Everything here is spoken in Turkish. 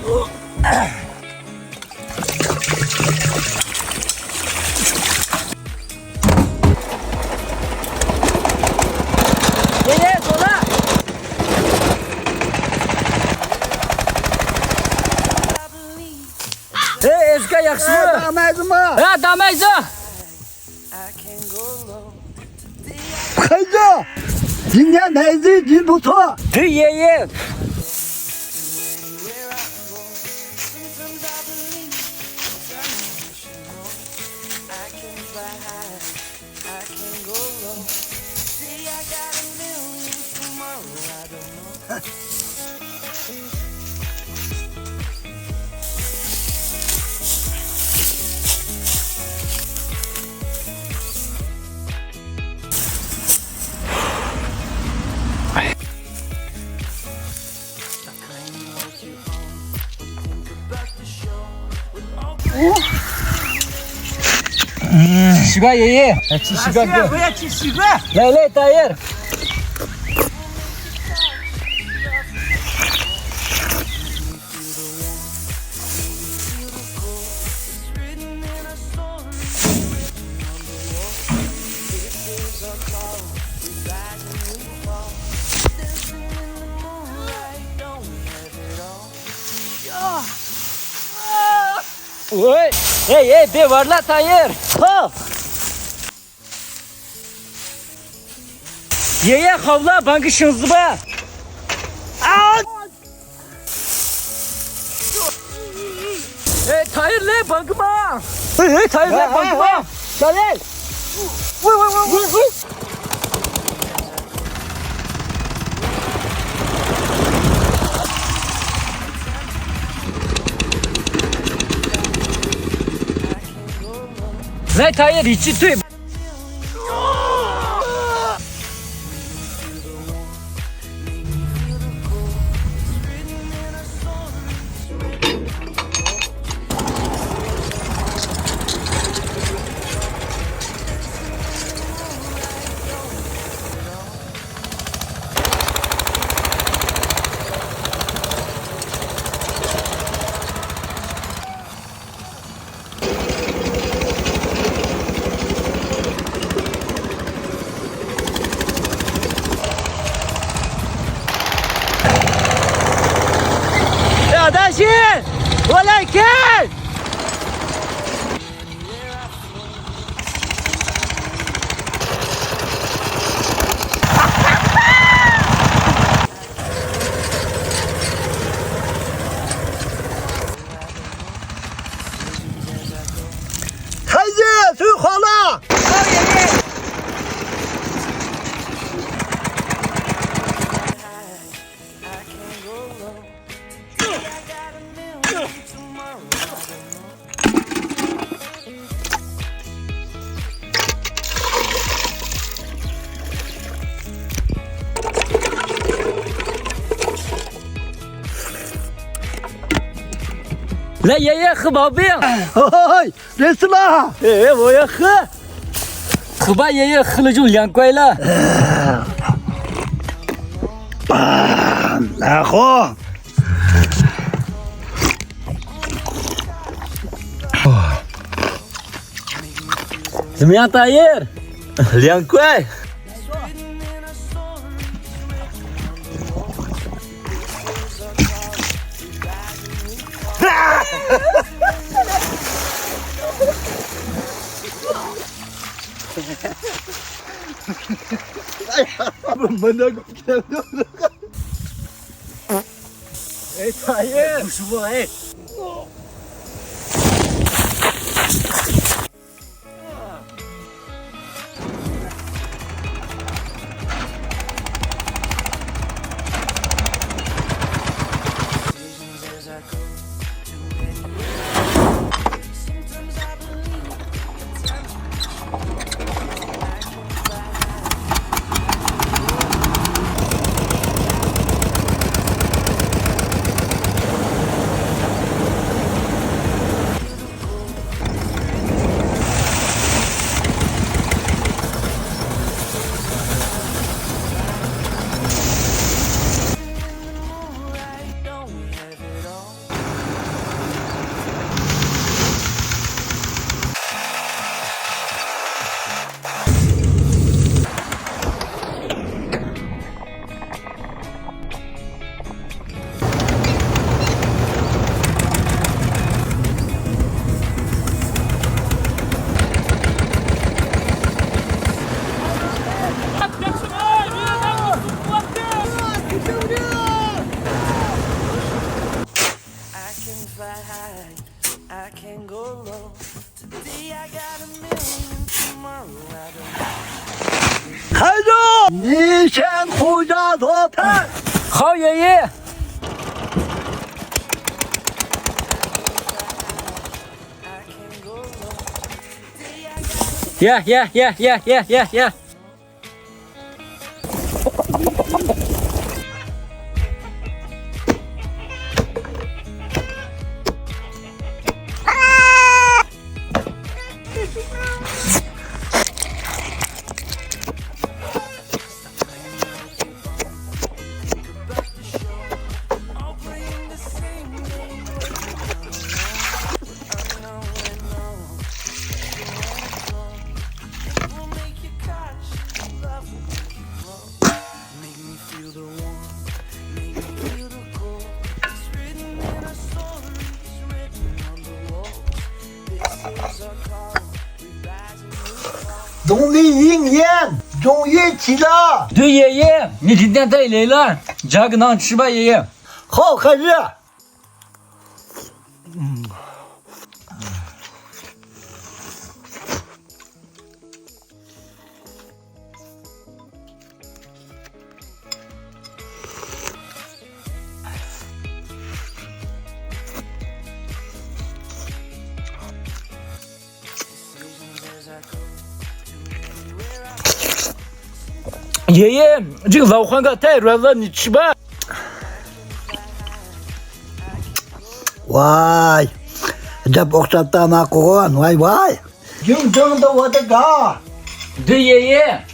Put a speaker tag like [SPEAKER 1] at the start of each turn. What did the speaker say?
[SPEAKER 1] Ye sola. Ezka yaxşımı?
[SPEAKER 2] Damazımı.
[SPEAKER 1] Ha, damaydı.
[SPEAKER 2] Kaydı. Dinle meyzi dilbutu.
[SPEAKER 1] Ye. Şişiga ye. Şişiga.
[SPEAKER 2] Buraya çişiga.
[SPEAKER 1] Ley Tahir. Oy, hey, be varla Tahir. Ha. Ye havla bankı şınzı ba. Hey Tahir le bankı ba. Hey Tahir le bankı ba. Gel. Vur. Ne Tahir içi tüy. Adaşın! ولكن!
[SPEAKER 2] Kaydı. Su kola.
[SPEAKER 1] La ye khıbabı.
[SPEAKER 2] Oy. Resla.
[SPEAKER 1] O ya khı. Khıba ye khılıcı yan koyla.
[SPEAKER 2] Laho.
[SPEAKER 1] Zmiyan Tahir. Liang koy.
[SPEAKER 2] Bana
[SPEAKER 1] Hey Tahir. Kuşu hey. 好，爷爷。Yeah.
[SPEAKER 2] 农历一年终于起了，
[SPEAKER 1] 对，爷爷，你今天带来了，夹个囊吃吧，爷爷。
[SPEAKER 2] 好孩子。
[SPEAKER 1] 爷爷，这个老黄瓜太软了，你吃吧。
[SPEAKER 2] 喂，这不是大马锅，喂，认真的我的嘎。
[SPEAKER 1] 对，爷爷。